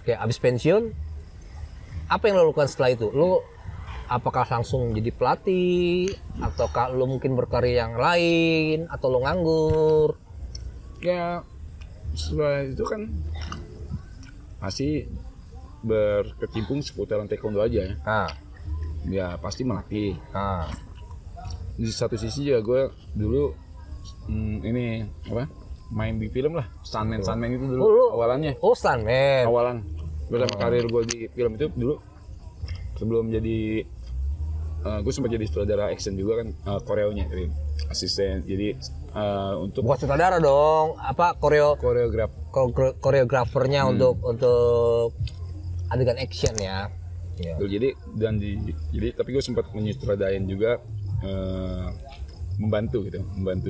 Kayak abis pensiun, apa yang lo lakukan setelah itu? Lo apakah langsung jadi pelatih, ataukah lo mungkin berkarya yang lain, atau lo nganggur? Ya setelah itu kan pasti berkecimpung seputaran taekwondo aja ya. Ya pasti melatih. Di satu sisi juga gue dulu ini apa main di film lah, stuntman itu dulu awalannya. Stuntman. Awalan pertama karir gue di film itu dulu sebelum jadi gue sempat jadi sutradara action juga kan, koreonya jadi asisten. Jadi untuk bukan sutradara dong, apa koreografernya untuk adegan action ya. Jadi tapi gue sempat menyutradain juga, membantu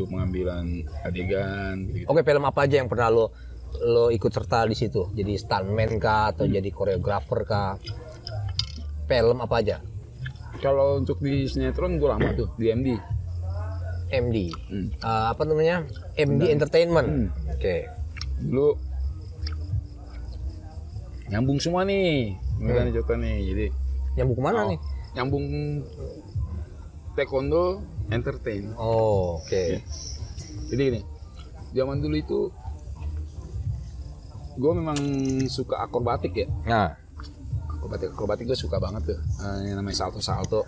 pengambilan adegan gitu. Oke, film apa aja yang pernah lo ikut serta di situ? Jadi stuntman kah atau jadi koreografer kah? Film apa aja? Kalau untuk di sinetron gue lama tuh di MD. Apa namanya? MD Entertainment. Oke. Dulu nyambung semua nih. Beneran contoh nih. Jadi nyambung kemana nih? Nyambung taekwondo entertain. Oke. Jadi gini, zaman dulu itu gue memang suka akrobatik ya. Akrobatik gue suka banget tuh. Yang namanya salto.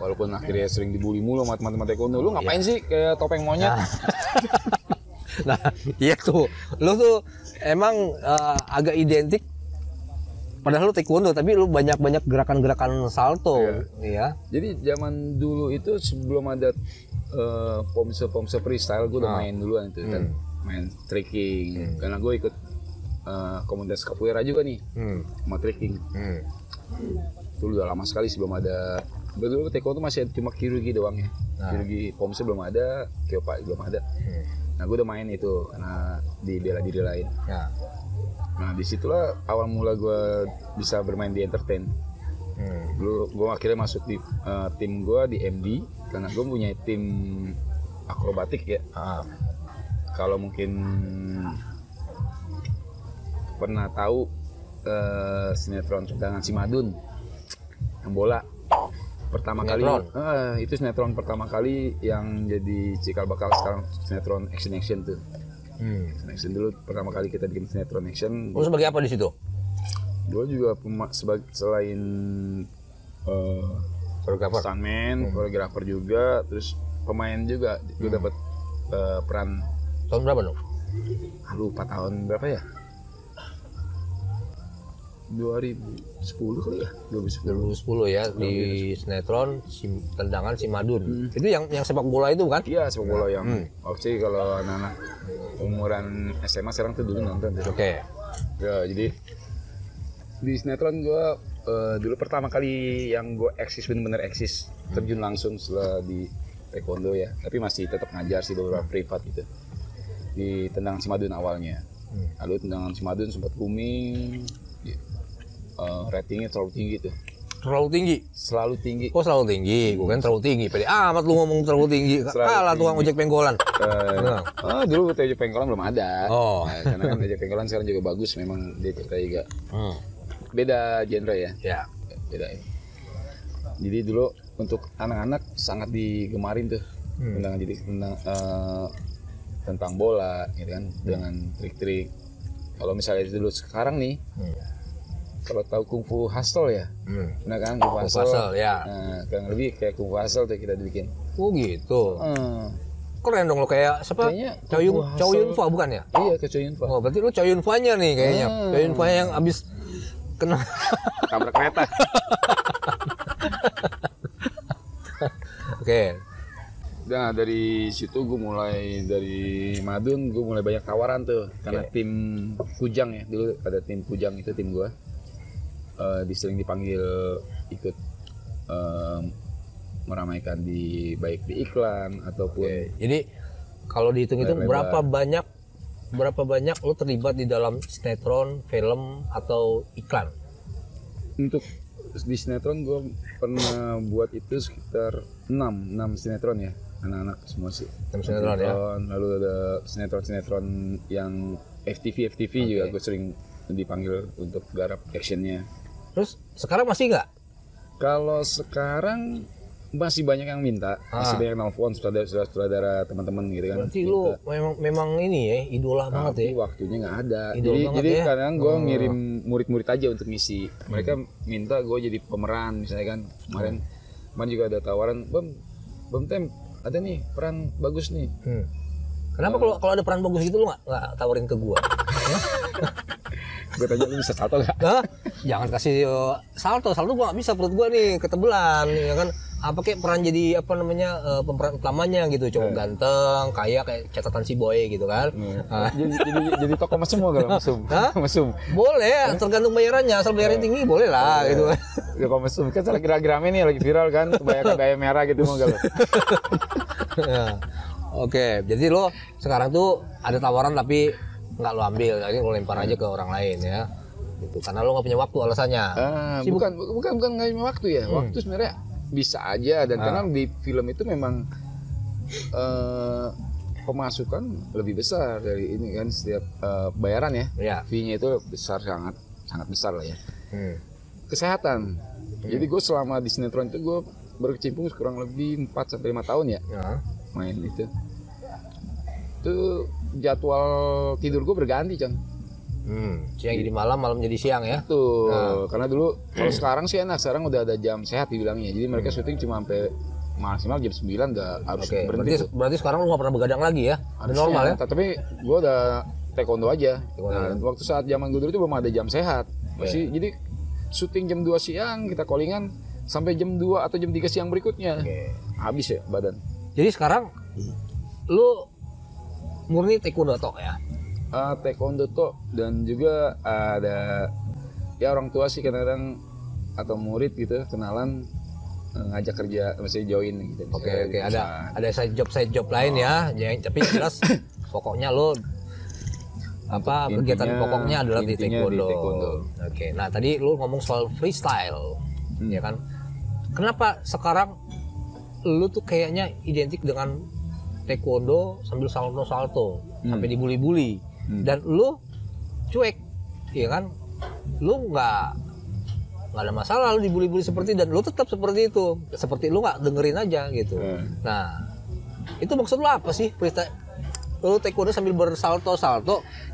Walaupun akhirnya sering dibully mulu sama teman-teman taekwondo. Lu ngapain sih kayak topeng monyet? Nah, iya tuh. Lu tuh emang agak identik. Padahal lu taekwondo, tapi lu banyak gerakan-gerakan salto. Iya. Jadi zaman dulu itu sebelum ada pomse freestyle, gue udah main duluan itu kan, main tricking. Karena gue ikut komunitas capoeira juga nih, sama tricking. Itu udah lama sekali sebelum ada. Dulu taekwondo masih cuma kirurgi doang ya. Kirurgi pomse belum ada, kyopai belum ada. Nah gue udah main itu karena di bela diri lain. Nah disitulah awal mula gue bisa bermain di entertain. Dulu gue akhirnya masuk di tim gue di MD karena gue punya tim akrobatik ya. Kalau mungkin pernah tahu sinetron Tendangan Si Madun yang bola pertama kali, itu sinetron pertama kali yang jadi cikal bakal sekarang sinetron action tuh. Action dulu pertama kali kita bikin sinetron action. Lu sebagai apa di situ? Gue juga selain stuntman, koreografer juga, terus pemain juga. Gue dapat peran. Tahun berapa dong? Lupa tahun berapa ya? 2010 kali ya? 2010 ya di sinetron Tendangan Si Madun. Itu yang sepak bola itu bukan? Iya, sepak bola yang oke. Kalau anak-anak umuran SMA sekarang tuh dulu nonton. Oke. Ya, jadi di sinetron gue dulu pertama kali yang gue bener-bener eksis terjun langsung setelah di taekwondo ya. Tapi masih tetap ngajar sih beberapa privat gitu. Di Tendangan Si Madun awalnya. Lalu Tendangan Si Madun sempat booming. Ratingnya terlalu tinggi tuh. Terlalu tinggi? Selalu tinggi. Oh selalu tinggi, gue kan terlalu tinggi. Pede amat lu ngomong terlalu tinggi. Kalah tukang ojek pengkolan. Dulu ojek pengkolan belum ada. Karena kan ojek pengkolan sekarang juga bagus. Memang dia juga beda genre ya. Beda ya. Jadi dulu untuk anak-anak sangat digemarin tuh. Tentang bola gitu kan, dengan trik-trik. Kalau misalnya dulu sekarang nih, kalau tahu kungfu hustle ya, nah kan kungfu hustle ya. Nah, kurang lebih kayak kungfu hustle tuh kita bikin. Oh gitu. Keren dong lo kayak siapa? Chow Yun Fat bukan ya? Iya, ke Chow Yun Fat. Oh berarti lo Chow Yun Fat-nya nih kayaknya. Chow Yun Fat yang abis kena tabrak kereta. Oke. Nah dari situ gue mulai dari Madun, gue mulai banyak tawaran tuh karena tim Kujang ya, dulu ada tim Kujang itu tim gue. Sering dipanggil ikut meramaikan baik di iklan ataupun. Jadi kalau dihitung-hitung berapa banyak lo terlibat di dalam sinetron, film atau iklan? Untuk di sinetron gue pernah buat itu sekitar 6 sinetron ya, anak-anak semua sih. 6 sinetron ya. Lalu ada sinetron yang FTV juga gue sering dipanggil untuk garap actionnya. Terus sekarang masih nggak? Kalau sekarang masih banyak yang minta, masih banyak nelfon saudara teman-teman gitu kan. Berarti lu memang ini ya idola banget ya. Tapi waktunya nggak ada. Idola Jadi ya? kadang gue ngirim murid-murid aja untuk ngisi. Mereka minta gue jadi pemeran misalnya kan. Kemarin juga ada tawaran, Bam Tem ada nih peran bagus nih. Kenapa kalau ada peran bagus gitu lu nggak tawarin ke gua? Gue tanya lu bisa salto nggak? Hah? Jangan kasih salto gua nggak bisa, perut gua nih ketebelan ya kan. Apa kayak peran jadi apa namanya pemeran utamanya gitu, cowok ganteng, kayak catatan si boy gitu kan. Jadi tokoh mesum kalau mesum. Hah? Mesum. Boleh, tergantung bayarannya, asal bayarnya tinggi boleh lah gitu kan. Tokoh mesum kan salah kira-kira nih lagi viral kan, kebanyakan gaya merah gitu mau galau. Ya. Oke, jadi lo sekarang tuh ada tawaran tapi nggak lo ambil, jadi lo lempar aja ke orang lain ya. Gitu. Karena lo nggak punya waktu alasannya. Bukan nggak punya waktu ya. Waktu sebenarnya bisa aja dan karena di film itu memang pemasukan lebih besar dari ini kan setiap bayaran ya. Fee-nya itu besar sangat besar lah ya. Kesehatan. Jadi gue selama di sinetron itu gue berkecimpung kurang lebih 4 sampai 5 tahun ya. Main itu jadwal tidur gue berganti Cang. Siang jadi malam jadi siang ya. Tuh karena dulu kalau sekarang sih enak, sekarang udah ada jam sehat dibilangnya, jadi mereka syuting cuma sampai maksimal jam 9 udah harus berhenti. Berarti sekarang lu nggak pernah begadang lagi ya? Udah normal ya? Tapi gue udah taekwondo aja. Nah, waktu saat zaman gue dulu itu belum ada jam sehat masih, jadi syuting jam 2 siang kita callingan sampai jam 2 atau jam 3 siang berikutnya. Habis ya badan. Jadi sekarang lu murni taekwondo tok ya? Taekwondo tok, dan juga ada ya orang tua sih kadang-kadang atau murid gitu kenalan ngajak kerja, mesti join gitu. Oke. Ada side job lain ya. Tapi jelas pokoknya lu kegiatan pokoknya adalah di taekwondo. Oke. Nah, tadi lu ngomong soal freestyle. Ya kan? Kenapa sekarang lu tuh kayaknya identik dengan taekwondo sambil salto sampai dibully-bully, dan lu cuek, ya kan? Lu nggak ada masalah lu dibully-bully seperti, dan lu tetap seperti itu, seperti lu nggak dengerin aja gitu. Nah, itu maksud lu apa sih? Lu taekwondo sambil bersalto.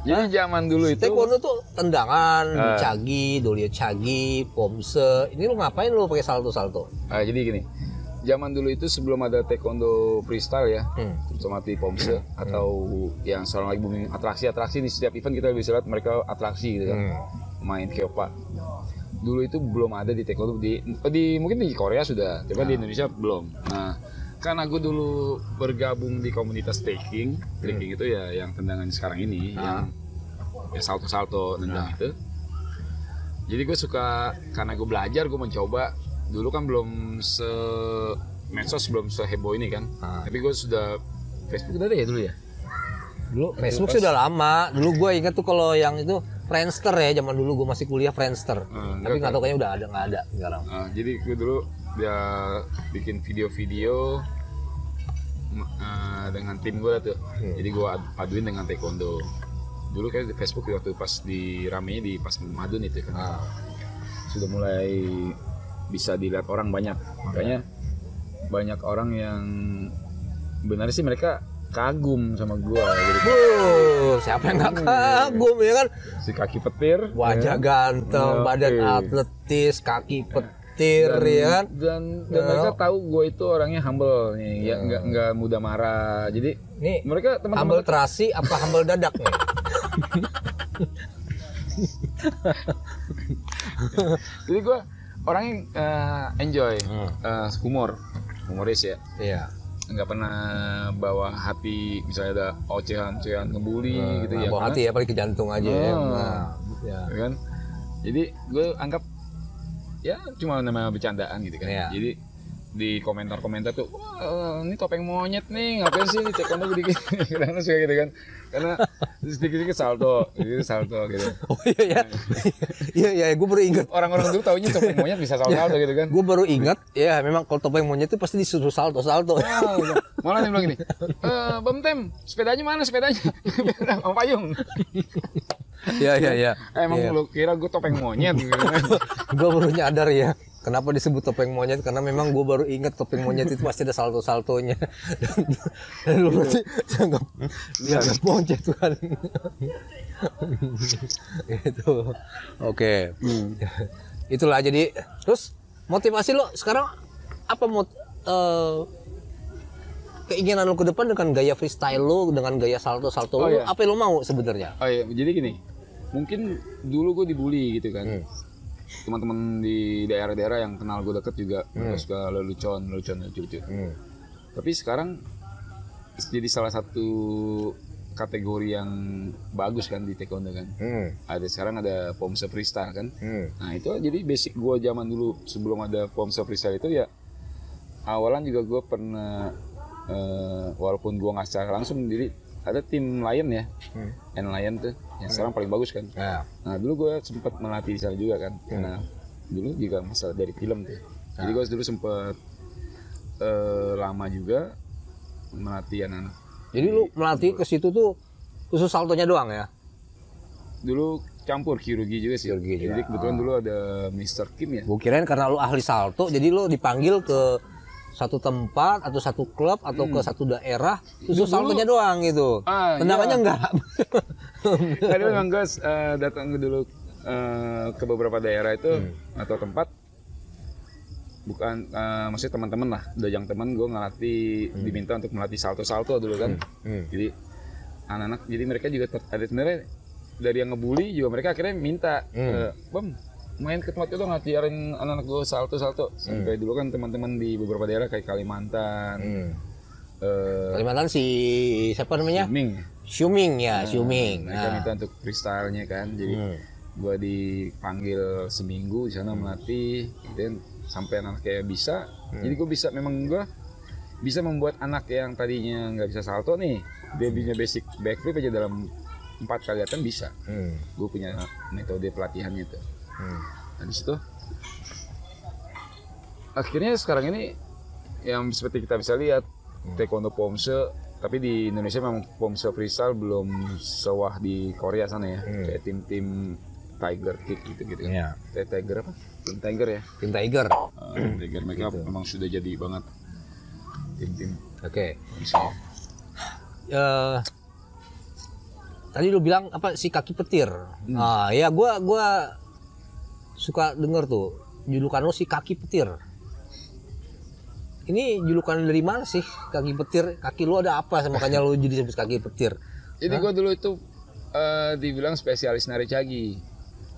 Jadi zaman dulu itu taekwondo tuh tendangan, cagi, dolio cagi, pomse. Ini lu ngapain lu pakai salto? Jadi gini. Zaman dulu itu sebelum ada taekwondo freestyle ya, terutama di pomse atau yang sekarang lagi booming atraksi di setiap event kita bisa lihat mereka atraksi gitu kan, main keopa. Dulu itu belum ada di taekwondo di mungkin di Korea sudah, tapi di Indonesia belum. Nah, karena gue dulu bergabung di komunitas trekking itu ya yang tendangan sekarang ini, yang ya salto nendang itu. Jadi gue suka, karena gue belajar, gue mencoba. Dulu kan belum medsos belum seheboh ini kan. Tapi gue sudah, Facebook udah ada ya dulu ya? Dulu Facebook sudah lama. Dulu gue ingat tuh kalau yang itu Friendster ya, zaman dulu gue masih kuliah Friendster. Tapi nggak tahu kayaknya udah nggak ada sekarang. Jadi gue dulu dia bikin video-video dengan tim gue tuh. Jadi gue paduin dengan taekwondo. Dulu kayak di Facebook waktu pas di ramenya di pas Madun itu kan. Sudah mulai bisa dilihat orang banyak, makanya banyak orang yang benar sih mereka kagum sama gua gitu. Siapa yang nggak kagum ya kan? Si kaki petir, wajah ganteng, badan atletis, kaki petir ya kan? Dan mereka tahu gua itu orangnya humble nih, ya nggak mudah marah. Jadi nih mereka humble terasi apa humble dadak nih? Jadi gua orangnya enjoy, humoris ya. Iya. Nggak pernah bawa hati, misalnya ada ocehan ngebully gitu ya. Bawa hati ya, paling ke jantung aja ya. Kan? Jadi gue anggap ya cuma namanya bercandaan gitu kan. Jadi di komentar-komentar tuh, wah ini topeng monyet nih, ngapain sih ini taekwondo dikit, kadang suka gitu kan, karena sedikit-sedikit salto gitu. Oh iya ya, gue baru ingat. Orang-orang dulu taunya topeng monyet bisa salto gitu kan. Gue baru ingat, ya memang kalau topeng monyet itu pasti disuruh salto. Malah dia bilang gini, Bam Tem, sepedanya mana sepedanya? Om Payung. Iya. Emang lu kira gue topeng monyet gitu kan? Gue baru nyadar ya. Kenapa disebut topeng monyet? Karena memang gue baru ingat topeng monyet itu pasti ada salto-saltonya. Dan lu berarti dianggap monyet kan. Itu. Oke. Itulah jadi. Terus motivasi lo sekarang apa keinginan lo ke depan dengan gaya freestyle lo, dengan gaya salto-salto lo, apa yang lo mau sebenarnya? Oh iya, jadi gini. Mungkin dulu gue dibully gitu kan. Teman-teman di daerah-daerah yang kenal gue deket juga suka lelucon lucu. Tapi sekarang jadi salah satu kategori yang bagus kan di taekwondo kan. Sekarang ada Pomse freestyle kan. Nah itu jadi basic gue zaman dulu sebelum ada Pomse freestyle itu ya awalan juga gue pernah walaupun gue nggak secara langsung jadi ada tim Lion ya, Lion tuh yang sekarang paling bagus kan. Nah dulu gue sempat melatih di sana juga kan, karena dulu juga masalah dari film tuh. Jadi gue dulu sempat lama juga melatih anak. Jadi lu melatih ke situ tuh khusus saltonya doang ya? Dulu campur kirurgi juga sih. Jadi kebetulan dulu ada Mr. Kim ya. Gue kirain karena lu ahli salto, jadi lu dipanggil ke satu tempat atau satu klub atau ke satu daerah khusus saltonya doang gitu. Tendangannya enggak. Tadi memang gue datang dulu ke beberapa daerah itu atau tempat, bukan maksudnya teman-teman lah, yang teman gue ngelatih, diminta untuk melatih salto-salto dulu kan. Jadi anak-anak, jadi mereka juga ada sebenarnya dari yang ngebully juga mereka akhirnya minta, Bam main ke tempat itu dong, ngajarin anak-anak gue salto-salto. Sampai dulu kan teman-teman di beberapa daerah kayak Kalimantan. Kalimantan si siapa namanya? Xiuming. Mereka minta untuk freestyle-nya kan. Jadi gue dipanggil seminggu di sana melatih, dan sampai anak kayak bisa. Jadi gue bisa, memang gue bisa membuat anak yang tadinya nggak bisa salto nih, dia punya basic backflip aja dalam 4 kali latihan bisa. Gue punya metode pelatihannya tuh. Nah di situ akhirnya sekarang ini yang seperti kita bisa lihat taekwondo Pomse, tapi di Indonesia memang Pomse freestyle belum sewah di Korea sana ya. Kayak tim-tim Tiger Kick gitu kan. Tiger apa? Tim Tiger ya. Tim Tiger. Tiger mereka gitu. Memang sudah jadi banget tim-tim. Oke. Tadi lu bilang apa si kaki petir. Ya gua suka denger tuh julukan lo si kaki petir. Ini julukan dari mana sih kaki petir? Kaki lo ada apa makanya lo jadi sebut kaki petir? Jadi gue dulu itu dibilang spesialis nari cagi.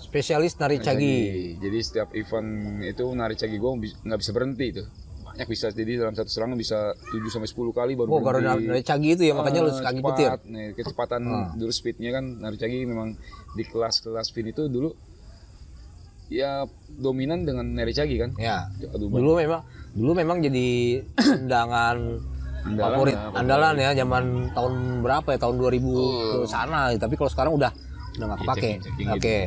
Spesialis nari cagi. Jadi setiap event itu nari cagi gue nggak bisa berhenti itu. Banyak bisa, jadi dalam satu serangan bisa 7-10 kali baru berhenti. Karena nari cagi itu ya makanya lo kaki petir. Nih, kecepatan dulu speednya kan nari cagi memang di kelas-kelas fin itu dulu ya dominan dengan nari cagi kan. Ya. Dulu memang jadi tendangan favorit andalan ya zaman tahun berapa ya, tahun 2000 ke sana. Tapi kalau sekarang udah nggak kepake. Oke.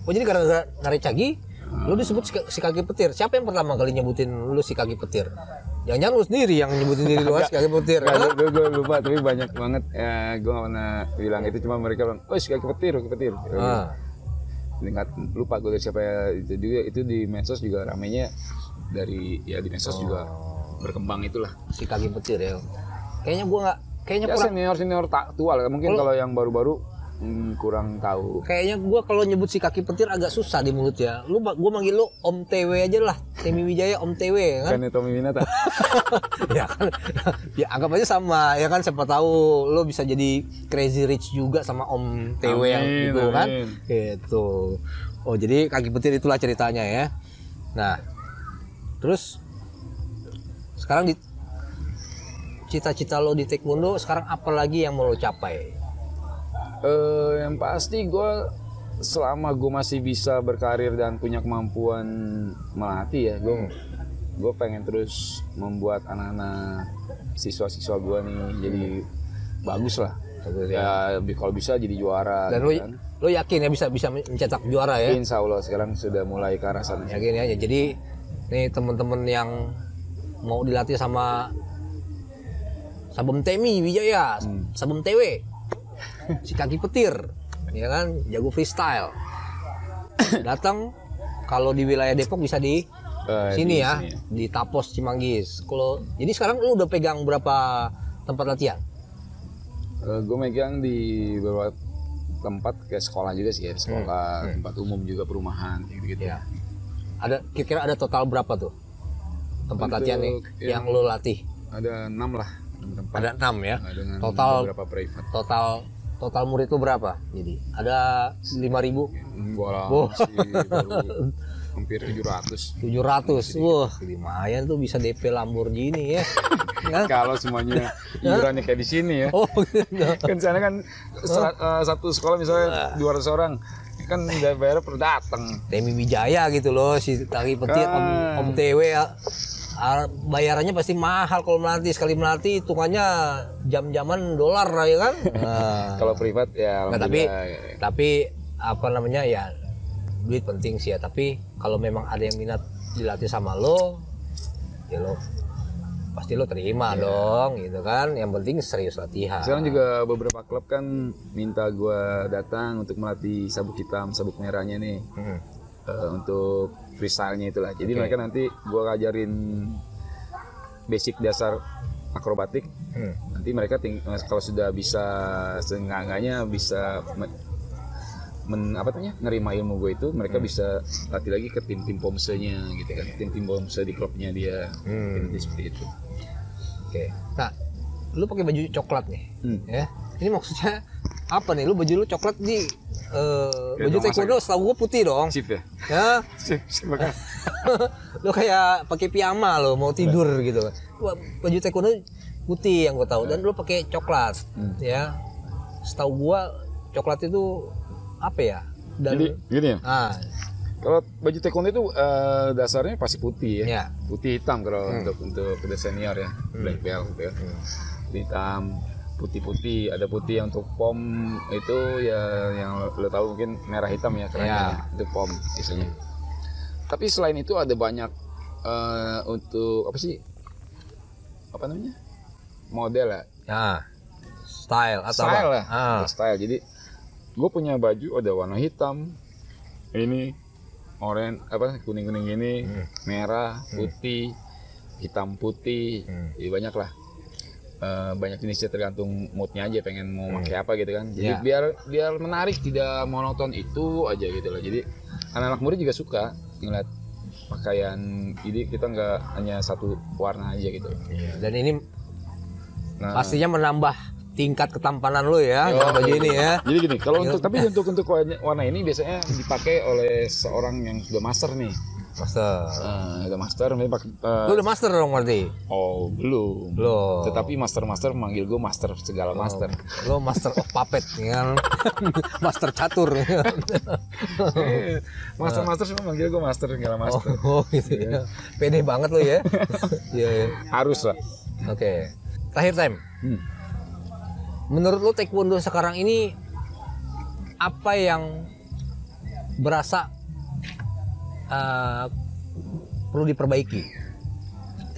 Oh jadi gara-gara nari cagi lu disebut si kaki petir. Siapa yang pertama kali nyebutin lu si kaki petir? Jangan-jangan lu sendiri yang nyebutin diri lu si kaki petir. Gue lupa, tapi banyak banget ya, gue nggak pernah bilang itu, cuma mereka bilang, oh si kaki petir. Ingat, lupa gue dari siapa ya, itu di medsos juga ramenya, di medsos juga berkembang itulah si kaki petir ya. Kayaknya ya, kurang senior tak tua lah mungkin. Kalau yang baru-baru kurang tahu. Kayaknya gue kalau nyebut si kaki petir agak susah di mulut ya. Gue manggil lu Om TW aja lah, Temi Wijaya Om TW kan. Kan Tommy Winata. Ya kan, ya anggap aja sama ya kan, siapa tahu lo bisa jadi Crazy Rich juga sama Om TW yang itu kan. Gitu. Oh jadi kaki petir itulah ceritanya ya. Nah terus sekarang cita-cita lo di taekwondo sekarang apa lagi yang mau lo capai? Yang pasti gue selama gue masih bisa berkarir dan punya kemampuan melatih ya, gue gue pengen terus membuat anak-anak siswa-siswa gue nih jadi bagus lah. Ya kalau bisa jadi juara. Dan gitu kan. lo yakin ya bisa mencetak juara ya? Insya Allah sekarang sudah mulai ke arah sana. Yakin ya. Jadi nih teman-teman yang mau dilatih sama Sabem Temi Wijaya, Sabem TW, si kaki petir, ya kan, jago freestyle. Datang kalau di wilayah Depok bisa di sini ya, di Tapos Cimanggis. Kalau jadi sekarang lu udah pegang berapa tempat latihan? Gue megang di beberapa tempat kayak sekolah juga sih ya, sekolah, tempat umum juga, perumahan gitu-gitu. Ya. Ada kira-kira ada total berapa tuh tempat latihan nih yang lu latih? Ada 6 lah. Tempat. Ada 6 ya. Dengan total beberapa private. Total murid lu berapa? Jadi ada 5.000. Enggak lah, masih baru hampir 700. 700. Wah, lumayan tuh bisa DP Lamborghini ya. Kalau semuanya iurannya kayak di sini ya. Oh, gitu. Kan sana kan satu sekolah misalnya 200 orang. Kan udah bayar per datang. Temi Wijaya gitu loh, si kaki petir, Om TW ya. Bayarannya pasti mahal kalau melatih, sekali melatih hitungannya jam-jaman dolar lah ya kan. Kalau privat ya nah, tapi apa namanya ya, duit penting sih ya, tapi kalau memang ada yang minat dilatih sama lo ya lo pasti lo terima dong gitu kan, yang penting serius latihan. Sekarang juga beberapa klub kan minta gue datang untuk melatih sabuk hitam, sabuk merahnya nih. Untuk freestyle-nya itulah. Jadi mereka nanti gue ngajarin basic dasar akrobatik. Nanti mereka kalau sudah bisa seenggak-enggaknya bisa nerima ilmu gue itu, mereka bisa latih lagi ke tim-tim pomsenya gitu kan. Tim-tim pomse di klubnya dia. Seperti itu. Oke. Nah, lu pakai baju coklat nih. Ya. Ini maksudnya apa nih? Lu baju lu coklat di baju taekwondo setahu gue putih dong. Sip ya? Ya. Sip lu kayak pakai piyama lo mau tidur gitu. Baju taekwondo putih yang gue tahu, dan lu pakai coklat. Ya. Setahu gue coklat itu apa ya? Dan jadi gini ya. Kalau baju taekwondo itu dasarnya pasti putih ya. Putih hitam kalau untuk udah senior ya, black belt gitu ya. Hitam, putih-putih, ada putih yang untuk pom itu ya, yang lo tahu mungkin merah hitam ya kerennya, itu pom isinya. Tapi selain itu ada banyak untuk apa namanya, model ya. Style atau style lah. Style. Jadi gue punya baju ada warna hitam, ini oranye, kuning-kuning ini, merah, putih, hitam putih, jadi banyak lah. Banyak jenisnya, tergantung moodnya aja pengen mau pakai apa gitu kan. Jadi biar menarik, tidak monoton itu aja gitu loh. Jadi anak-anak murid juga suka ngeliat pakaian, jadi kita nggak hanya satu warna aja gitu. Dan ini pastinya menambah tingkat ketampanan lo ya, baju ini ya. Jadi gini, kalau untuk warna ini biasanya dipakai oleh seorang yang sudah master nih. Udah master, lu udah master dong berarti? Oh belum. Tetapi master manggil gue master segala master. Lo master of puppet kan? Master catur. Master semua manggil gue master segala master. Gitu ya. Pede banget lo ya. Harus lah. Oke. Terakhir time. Menurut lo taekwondo sekarang ini apa yang berasa perlu diperbaiki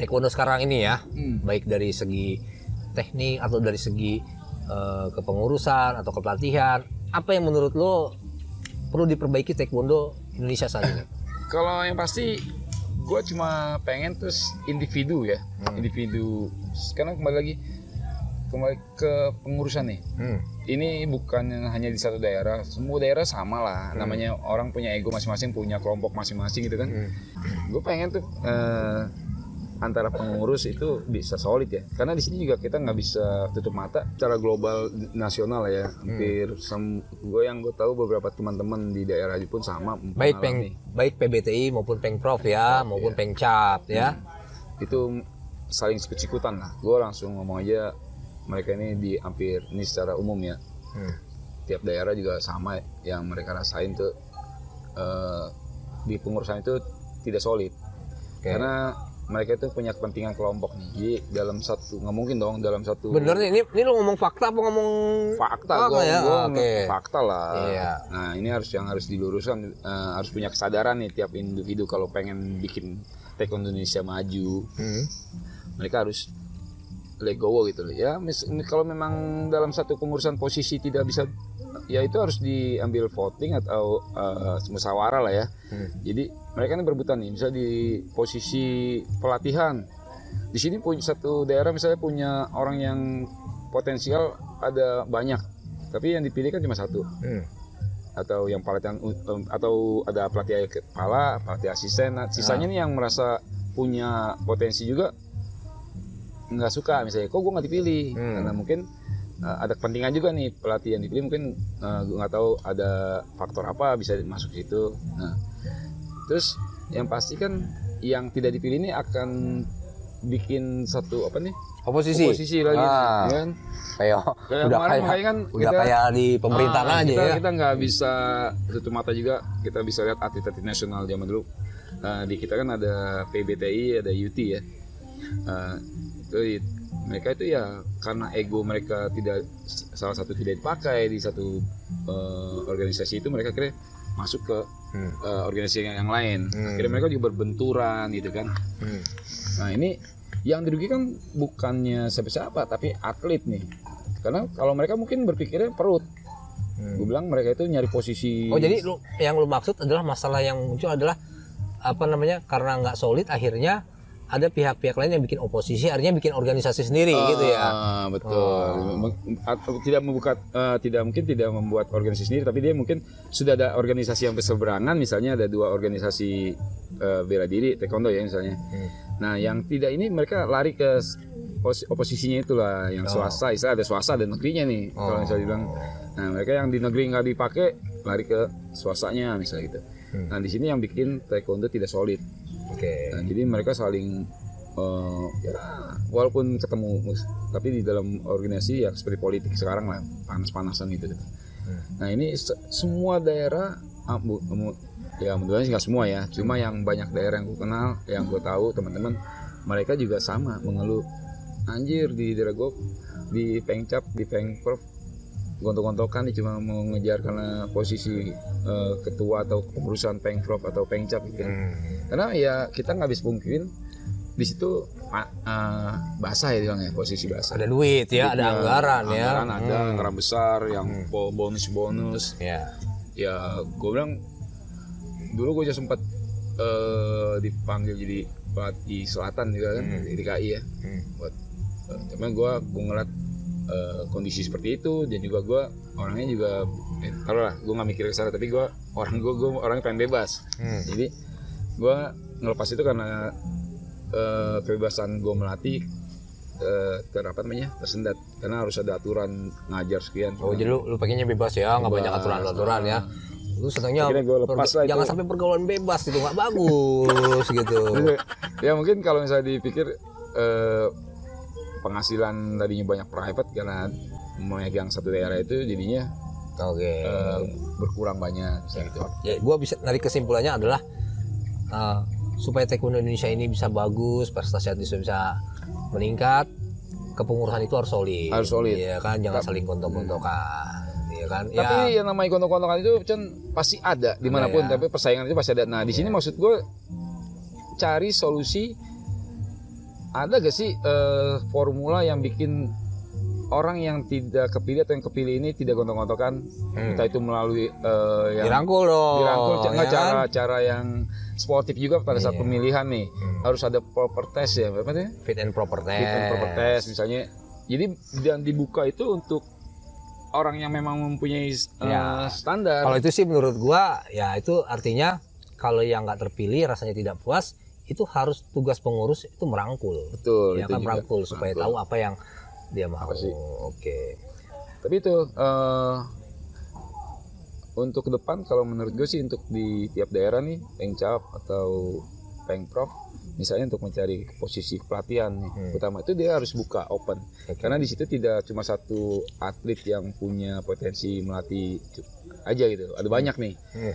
taekwondo sekarang ini ya, baik dari segi teknik atau dari segi kepengurusan atau kepelatihan, apa yang menurut lo perlu diperbaiki taekwondo Indonesia saat ini? Kalau yang pasti gue cuma pengen terus individu ya, individu. Sekarang kembali ke pengurusan nih. Ini bukan hanya di satu daerah, semua daerah sama lah. Namanya orang punya ego masing-masing, punya kelompok masing-masing gitu kan. Gue pengen tuh antara pengurus itu bisa solid ya, karena di sini juga kita nggak bisa tutup mata secara global nasional ya. Hampir gue tahu beberapa teman-teman di daerah pun sama, baik PBTI maupun Pengprov ya, maupun Pengcap ya. Itu saling sikut-sikutan lah. Gue langsung ngomong aja, mereka ini hampir ini secara umum ya. Tiap daerah juga sama yang mereka rasain tuh di pengurusan itu tidak solid. Karena mereka itu punya kepentingan kelompok nih. Jadi dalam satu, nggak mungkin dong dalam satu. Bener nih, ini lo ngomong fakta apa ngomong fakta? Fakta lah. Iya. Nah ini harus diluruskan, harus punya kesadaran nih tiap individu kalau pengen bikin taekwondo Indonesia maju. Mereka harus legowo gitu loh ya. Kalau memang dalam satu pengurusan posisi tidak bisa, ya itu harus diambil voting atau musyawarah lah ya. Jadi mereka ini berebutan nih, misalnya di posisi pelatihan. Di sini punya satu daerah misalnya punya orang yang potensial ada banyak, tapi yang dipilih kan cuma satu. Atau yang pelatihan, atau ada pelatih kepala, pelatih asisten. Nah, sisanya nih yang merasa punya potensi juga nggak suka misalnya, kok gue nggak dipilih, karena mungkin ada kepentingan juga nih pelatih yang dipilih, mungkin gue nggak tahu ada faktor apa bisa masuk situ. Nah terus yang pasti kan yang tidak dipilih ini akan bikin satu apa nih, oposisi lagi ya kan? Kayak udah kayak di pemerintahan aja ya. Kita nggak bisa tutup mata juga, kita bisa lihat atlet-atlet nasional zaman dulu. Di kita kan ada PBTI, ada UT ya. Mereka itu ya karena ego mereka salah satu tidak dipakai di satu organisasi itu, mereka akhirnya masuk ke organisasi yang lain. Akhirnya mereka juga berbenturan gitu kan. Nah ini yang dirugikan bukannya siapa-siapa tapi atlet nih, karena kalau mereka mungkin berpikirnya perut. Gue bilang mereka itu nyari posisi. Oh jadi yang lu maksud adalah masalah yang muncul adalah apa namanya, karena nggak solid akhirnya ada pihak-pihak lain yang bikin oposisi, artinya bikin organisasi sendiri gitu ya. Betul. Tidak membuat organisasi sendiri, tapi dia mungkin sudah ada organisasi yang berseberangan, misalnya ada dua organisasi bela diri taekwondo ya misalnya. Nah yang tidak ini mereka lari ke oposisinya itulah, yang swasta, istilah ada swasta dan negerinya nih. Kalau misalnya dibilang, nah mereka yang di negeri nggak dipakai lari ke swastanya misalnya gitu. Nah di sini yang bikin taekwondo tidak solid. Nah, jadi mereka saling ya, walaupun ketemu tapi di dalam organisasi ya seperti politik sekarang lah, panas-panasan gitu. Nah ini semua daerah, ya mudah-mudahan nggak semua ya, cuma yang banyak daerah yang gue kenal, yang gue tahu teman-teman, mereka juga sama mengeluh, anjir di daerah gue, di Pengcap, di Pengprov gontok-gontokan nih cuma mau ngejar karena posisi ketua atau kepengurusan Pengprov atau Pengcap gitu. Karena ya kita nggak bisa pungkirin di situ basah ya bilangnya, posisi basah. Ada duit ya, ada anggaran ya. Ada anggaran besar yang bonus-bonus. Ya gue bilang dulu gue juga sempat dipanggil jadi pelatih selatan juga kan di DKI ya. Cuman gue ngeliat kondisi seperti itu, dan juga gue orangnya juga taruh lah, gue nggak mikir kesana, tapi gue orangnya pengen bebas. Jadi gue ngelepas itu karena kebebasan gue melatih tersendat, karena harus ada aturan ngajar sekian. Oh jadi lu pengennya bebas ya, nggak banyak aturan ya. Lu senangnya jangan sampai pergaulan bebas, itu nggak bagus gitu. Ya mungkin kalau misalnya dipikir penghasilan tadinya banyak private, karena memegang satu daerah itu jadinya berkurang banyak gitu. Ya, gue bisa narik kesimpulannya adalah supaya taekwondo Indonesia ini bisa bagus, prestasi atlet bisa meningkat, kepengurusan itu harus solid. Ya kan, jangan saling gontok-gontokan. Ya kan? Tapi yang namanya gontok-gontokan itu kan pasti ada dimanapun, tapi persaingan itu pasti ada. Nah di sini maksud gue cari solusi. Ada gak sih formula yang bikin orang yang tidak kepilih atau yang kepilih ini tidak gontok-gontokan? Entah itu melalui yang dirangkul dong. Cara yang sportif juga pada saat pemilihan nih. Harus ada proper test ya, apa namanya? Fit and proper test misalnya. Jadi dan dibuka itu untuk orang yang memang mempunyai standar. Kalau itu sih menurut gua ya itu artinya kalau yang nggak terpilih rasanya tidak puas, itu harus tugas pengurus itu merangkul. Betul. Ya kan, merangkul supaya tahu apa yang dia mau. Tapi itu untuk ke depan kalau menurut gue sih, untuk di tiap daerah nih, Pengcap atau Pengprov misalnya, untuk mencari posisi pelatihan nih, utama itu dia harus buka open. Karena di situ tidak cuma satu atlet yang punya potensi melatih aja gitu. Ada banyak nih.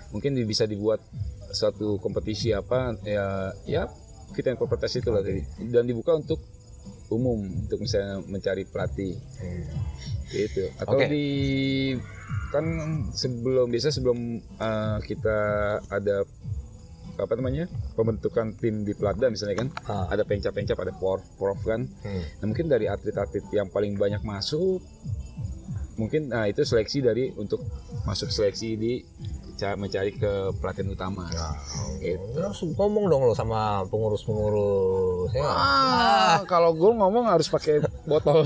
Mungkin bisa dibuat satu kompetisi apa ya fit and proper test itu lah tadi. Dan dibuka untuk umum, untuk misalnya mencari pelatih. Gitu. Atau di kan sebelum kita ada apa namanya pembentukan tim di Platda misalnya kan ada pencap-pencap, ada prof kan. Nah mungkin dari atlet-atlet yang paling banyak masuk mungkin itu seleksi untuk masuk seleksi di mencari ke pelatihan utama. Gitu. Harus ngomong dong lo sama pengurus-pengurus. Kalau gue ngomong harus pakai botol.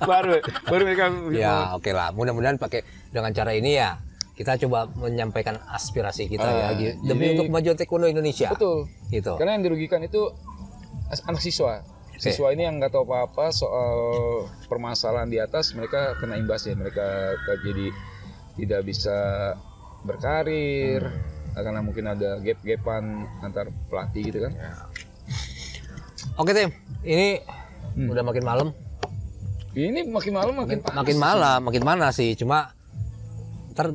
baru mereka. Ya oke lah. Mudah-mudahan pakai dengan cara ini ya kita coba menyampaikan aspirasi kita demi untuk kemajuan taekwondo Indonesia. Betul. Gitu. Karena yang dirugikan itu anak siswa. Siswa ini yang nggak tahu apa-apa soal permasalahan di atas, mereka kena imbasnya. Mereka jadi tidak bisa berkarir karena mungkin ada gap-gapan antar pelatih gitu kan. Oke Tim, ini udah makin malam. Ini makin malam makin mana sih, cuma ntar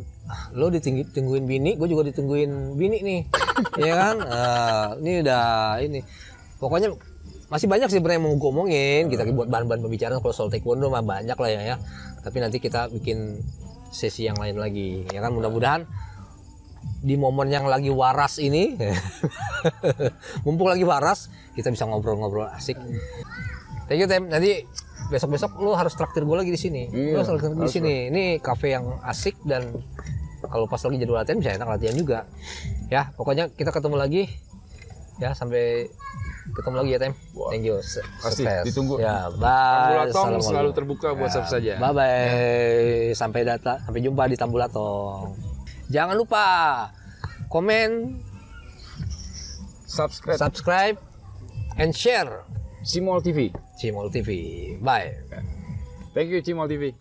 lo ditungguin bini, gue juga ditungguin bini nih. Ya kan? Ini udah ini. Pokoknya masih banyak sih sebenarnya yang mau gue omongin. Kita buat bahan-bahan pembicaraan kalau soal taekwondo mah banyak lah ya. Tapi nanti kita bikin sesi yang lain lagi. Ya kan, mudah-mudahan di momen yang lagi waras ini mumpung lagi waras kita bisa ngobrol-ngobrol asik. Thank you Tem. Nanti besok-besok lu harus traktir gue lagi di sini. Lu harus traktir di sini. Ini kafe yang asik dan kalau pas lagi jadwal latihan bisa enak latihan juga. Ya, pokoknya kita ketemu lagi. Ya, sampai ketemu lagi ya Tem. Thank you. Pasti ditunggu. Ya, bye. Tambulatong selalu terbuka buat siapa saja. Bye bye. Sampai jumpa di Tambulatong. Jangan lupa komen, subscribe, and share. Cimol TV. Cimol TV. Bye. Thank you Cimol TV.